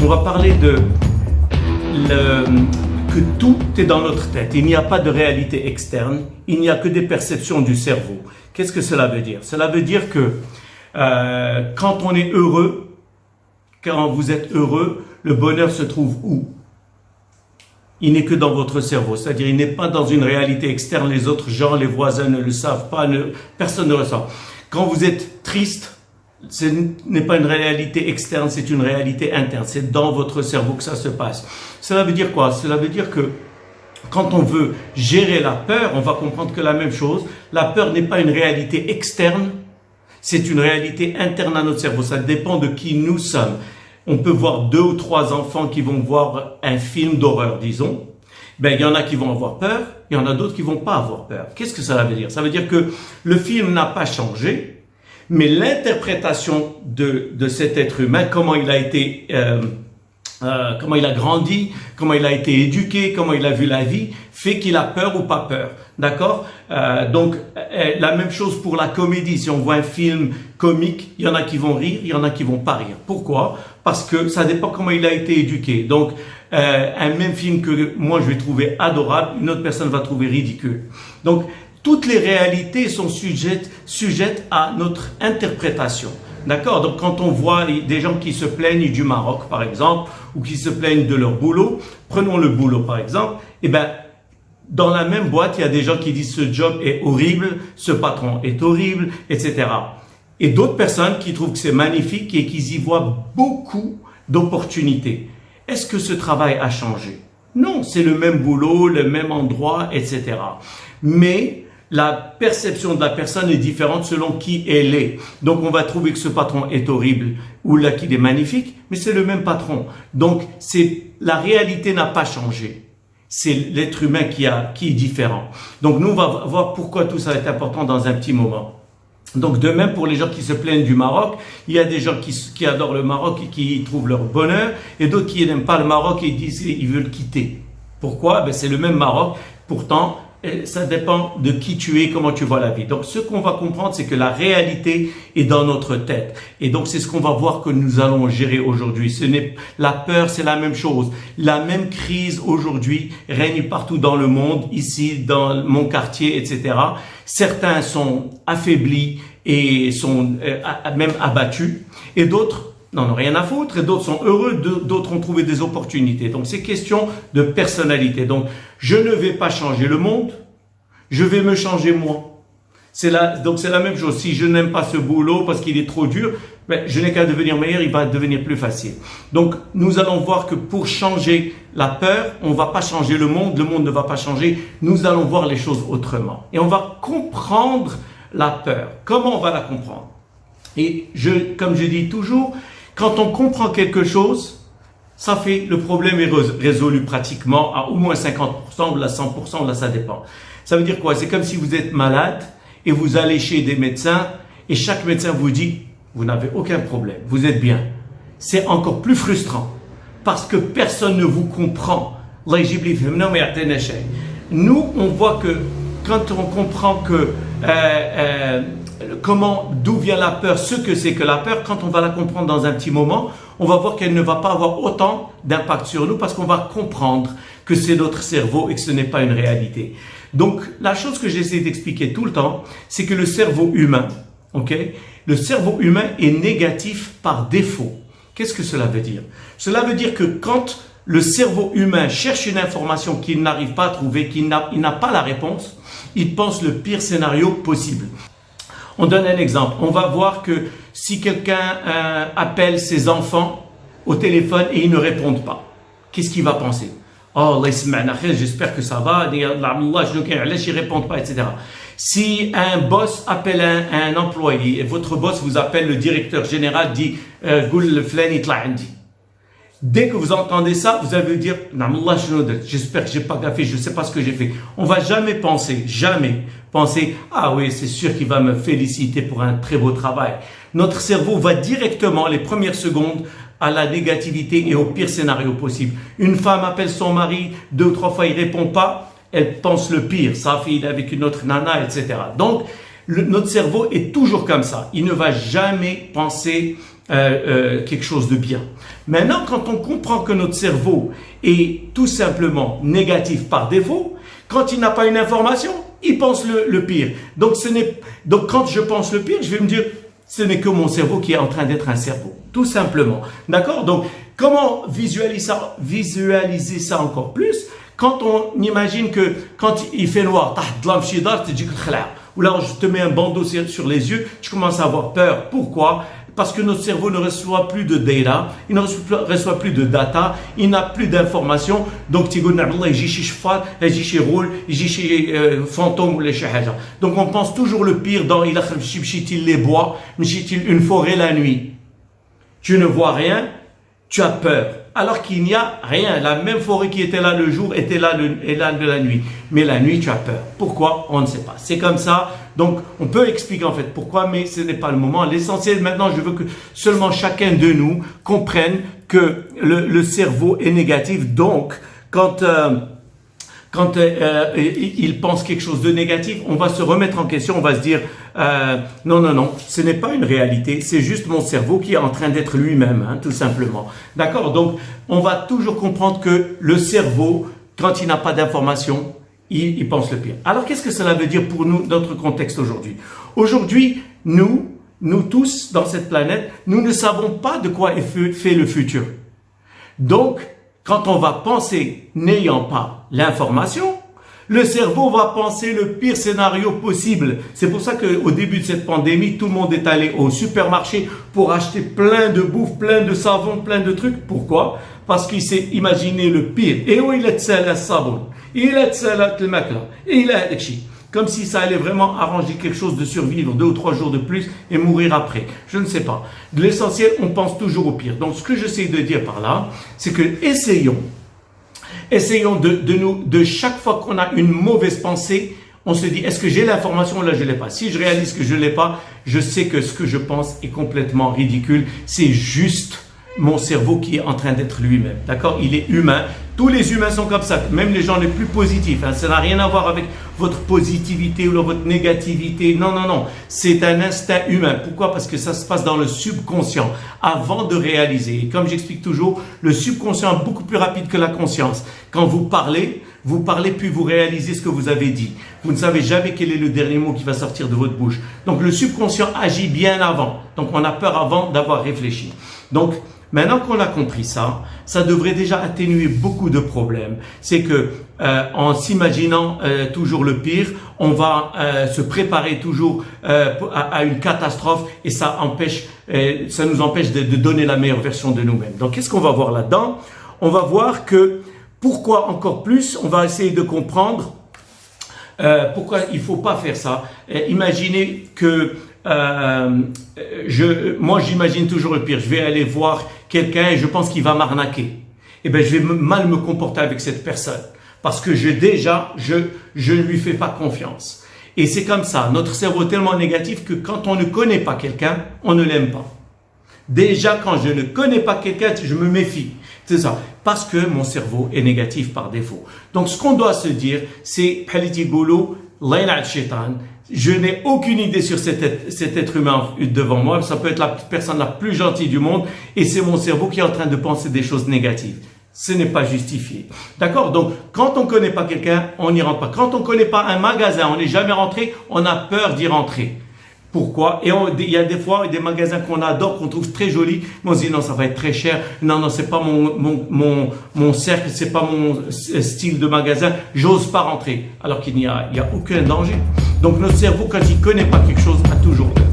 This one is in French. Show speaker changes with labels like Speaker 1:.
Speaker 1: On va parler que tout est dans notre tête. Il n'y a pas de réalité externe, il n'y a que des perceptions du cerveau. Qu'est-ce que cela veut dire? Cela veut dire que quand on est heureux, quand vous êtes heureux, le bonheur se trouve où? Il n'est que dans votre cerveau, c'est-à-dire il n'est pas dans une réalité externe, les autres gens, les voisins ne le savent pas, personne ne le ressent. Quand vous êtes triste, ce n'est pas une réalité externe, c'est une réalité interne, c'est dans votre cerveau que ça se passe. Cela veut dire quoi? Cela veut dire que quand on veut gérer la peur, on va comprendre que la même chose, la peur n'est pas une réalité externe, c'est une réalité interne à notre cerveau, ça dépend de qui nous sommes. On peut voir 2 ou 3 enfants qui vont voir un film d'horreur, disons. Ben, il y en a qui vont avoir peur, il y en a d'autres qui vont pas avoir peur. Qu'est-ce que ça veut dire? Ça veut dire que le film n'a pas changé, mais l'interprétation de cet être humain, comment il a été, comment il a grandi, comment il a été éduqué, comment il a vu la vie, fait qu'il a peur ou pas peur. D'accord? Donc, la même chose pour la comédie. Si on voit un film comique, il y en a qui vont rire, il y en a qui vont pas rire. Pourquoi? Parce que ça dépend comment il a été éduqué. Donc, un même film que moi je vais trouver adorable, une autre personne va trouver ridicule. Donc, toutes les réalités sont sujettes à notre interprétation. D'accord? Donc, quand on voit des gens qui se plaignent du Maroc, par exemple, ou qui se plaignent de leur boulot, prenons le boulot, par exemple, eh ben, dans la même boîte, il y a des gens qui disent ce job est horrible, ce patron est horrible, etc. Et d'autres personnes qui trouvent que c'est magnifique et qui y voient beaucoup d'opportunités. Est-ce que ce travail a changé? Non, c'est le même boulot, le même endroit, etc. Mais la perception de la personne est différente selon qui elle est. Donc, on va trouver que ce patron est horrible ou là qu'il est magnifique, mais c'est le même patron. Donc, la réalité n'a pas changé. C'est l'être humain qui est différent. Donc, nous, on va voir pourquoi tout ça est important dans un petit moment. Donc, de même, pour les gens qui se plaignent du Maroc, il y a des gens qui adorent le Maroc et qui y trouvent leur bonheur, et d'autres qui n'aiment pas le Maroc et ils veulent quitter. Pourquoi? Ben, c'est le même Maroc. Pourtant, ça dépend de qui tu es, comment tu vois la vie. Donc, ce qu'on va comprendre, c'est que la réalité est dans notre tête. Et donc, c'est ce qu'on va voir que nous allons gérer aujourd'hui. La peur, c'est la même chose. La même crise aujourd'hui règne partout dans le monde, ici, dans mon quartier, etc. Certains sont affaiblis et sont même abattus. Et d'autres n'en ont rien à foutre, et d'autres sont heureux, d'autres ont trouvé des opportunités. Donc, c'est question de personnalité. Donc, je ne vais pas changer le monde, je vais me changer moi. Donc, c'est la même chose. Si je n'aime pas ce boulot parce qu'il est trop dur, ben, je n'ai qu'à devenir meilleur, il va devenir plus facile. Donc, nous allons voir que pour changer la peur, on ne va pas changer le monde ne va pas changer. Nous allons voir les choses autrement. Et on va comprendre la peur. Comment on va la comprendre? Et comme je dis toujours, quand on comprend quelque chose, ça fait, le problème est résolu pratiquement à au moins 50%, ou là 100%, là ça dépend. Ça veut dire quoi? C'est comme si vous êtes malade et vous allez chez des médecins et chaque médecin vous dit, vous n'avez aucun problème, vous êtes bien. C'est encore plus frustrant parce que personne ne vous comprend. Nous, on voit que quand on comprend que d'où vient la peur, ce que c'est que la peur, quand on va la comprendre dans un petit moment, on va voir qu'elle ne va pas avoir autant d'impact sur nous parce qu'on va comprendre que c'est notre cerveau et que ce n'est pas une réalité. Donc, la chose que j'essaie d'expliquer tout le temps, c'est que le cerveau humain, le cerveau humain est négatif par défaut. Qu'est-ce que cela veut dire? Cela veut dire que quand le cerveau humain cherche une information qu'il n'arrive pas à trouver, il n'a pas la réponse, il pense le pire scénario possible. On donne un exemple. On va voir que si quelqu'un appelle ses enfants au téléphone et ils ne répondent pas, qu'est-ce qu'il va penser? Oh, j'espère que ça va, ils ne répondent pas, etc. Si un boss appelle un employé et votre boss vous appelle, le directeur général dit dès que vous entendez ça, vous allez dire j'espère que j'ai pas gaffé, je sais pas ce que j'ai fait. On va jamais penser ah oui, c'est sûr qu'il va me féliciter pour un très beau travail. Notre cerveau va directement les premières secondes à la négativité et au pire scénario possible. Une femme appelle son mari 2 ou 3 fois, il répond pas, elle pense le pire, sa fille il est avec une autre nana, etc. Donc notre cerveau est toujours comme ça. Il ne va jamais penser quelque chose de bien. Maintenant, quand on comprend que notre cerveau est tout simplement négatif par défaut, quand il n'a pas une information, il pense le pire. Donc quand je pense le pire, je vais me dire, ce n'est que mon cerveau qui est en train d'être un cerveau. Tout simplement. D'accord? Donc, comment visualiser ça encore plus? Quand on imagine que quand il fait noir, ou là je te mets un bandeau sur les yeux, tu commences à avoir peur. Pourquoi? Parce que notre cerveau ne reçoit plus de data, il ne reçoit plus de data, il n'a plus d'informations. Donc tu dis fantôme ou les chahaja. Donc on pense toujours le pire dans il les bois, une forêt la nuit. Tu ne vois rien, tu as peur. Alors qu'il n'y a rien. La même forêt qui était là le jour était là de la nuit. Mais la nuit, tu as peur. Pourquoi? On ne sait pas. C'est comme ça. Donc, on peut expliquer en fait pourquoi, mais ce n'est pas le moment. L'essentiel, maintenant, je veux que seulement chacun de nous comprenne que le cerveau est négatif. Donc, quand il pense quelque chose de négatif, on va se remettre en question, on va se dire non, ce n'est pas une réalité, c'est juste mon cerveau qui est en train d'être lui-même, tout simplement. D'accord? Donc, on va toujours comprendre que le cerveau, quand il n'a pas d'information, il pense le pire. Alors, qu'est-ce que cela veut dire pour nous, notre contexte aujourd'hui? Aujourd'hui, nous tous, dans cette planète, nous ne savons pas de quoi est fait le futur. Donc, quand on va penser n'ayant pas l'information, le cerveau va penser le pire scénario possible. C'est pour ça qu'au début de cette pandémie, tout le monde est allé au supermarché pour acheter plein de bouffe, plein de savon, plein de trucs. Pourquoi? Parce qu'il s'est imaginé le pire. Et où il est le savon, il est le makla, il est comme si ça allait vraiment arranger quelque chose de survivre 2 ou 3 jours de plus et mourir après. Je ne sais pas. De l'essentiel, on pense toujours au pire. Donc, ce que j'essaie de dire par là, c'est que essayons de chaque fois qu'on a une mauvaise pensée, on se dit, est-ce que j'ai l'information ou là je l'ai pas? Si je réalise que je l'ai pas, je sais que ce que je pense est complètement ridicule. C'est juste mon cerveau qui est en train d'être lui-même. D'accord? Il est humain. Tous les humains sont comme ça, même les gens les plus positifs. Ça n'a rien à voir avec votre positivité ou votre négativité. Non. C'est un instinct humain. Pourquoi? Parce que ça se passe dans le subconscient avant de réaliser. Et comme j'explique toujours, le subconscient est beaucoup plus rapide que la conscience. Quand vous parlez puis vous réalisez ce que vous avez dit. Vous ne savez jamais quel est le dernier mot qui va sortir de votre bouche. Donc le subconscient agit bien avant. Donc on a peur avant d'avoir réfléchi. Donc maintenant qu'on a compris ça, ça devrait déjà atténuer beaucoup de problèmes. C'est que en s'imaginant toujours le pire, on va se préparer toujours à une catastrophe et ça nous empêche de donner la meilleure version de nous-mêmes. Donc qu'est-ce qu'on va voir là-dedans? On va voir que pourquoi encore plus, on va essayer de comprendre pourquoi il faut pas faire ça. Imaginez que moi j'imagine toujours le pire. Je vais aller voir quelqu'un et je pense qu'il va m'arnaquer. Eh ben je vais mal me comporter avec cette personne parce que je ne lui fais pas confiance. Et c'est comme ça. Notre cerveau est tellement négatif que quand on ne connaît pas quelqu'un, on ne l'aime pas. Déjà quand je ne connais pas quelqu'un, je me méfie. C'est ça. Parce que mon cerveau est négatif par défaut. Donc ce qu'on doit se dire, c'est je n'ai aucune idée sur cet être humain devant moi. Ça peut être la personne la plus gentille du monde et c'est mon cerveau qui est en train de penser des choses négatives. Ce n'est pas justifié. D'accord? Donc, quand on ne connaît pas quelqu'un, on n'y rentre pas. Quand on ne connaît pas un magasin, on n'est jamais rentré, on a peur d'y rentrer. Pourquoi? Et il y a des fois des magasins qu'on adore, qu'on trouve très jolis, mais on se dit non, ça va être très cher. Non, c'est pas mon cercle, c'est pas mon style de magasin. J'ose pas rentrer. Alors qu'il n'y a aucun danger. Donc notre cerveau, quand il connaît pas quelque chose, a toujours peur.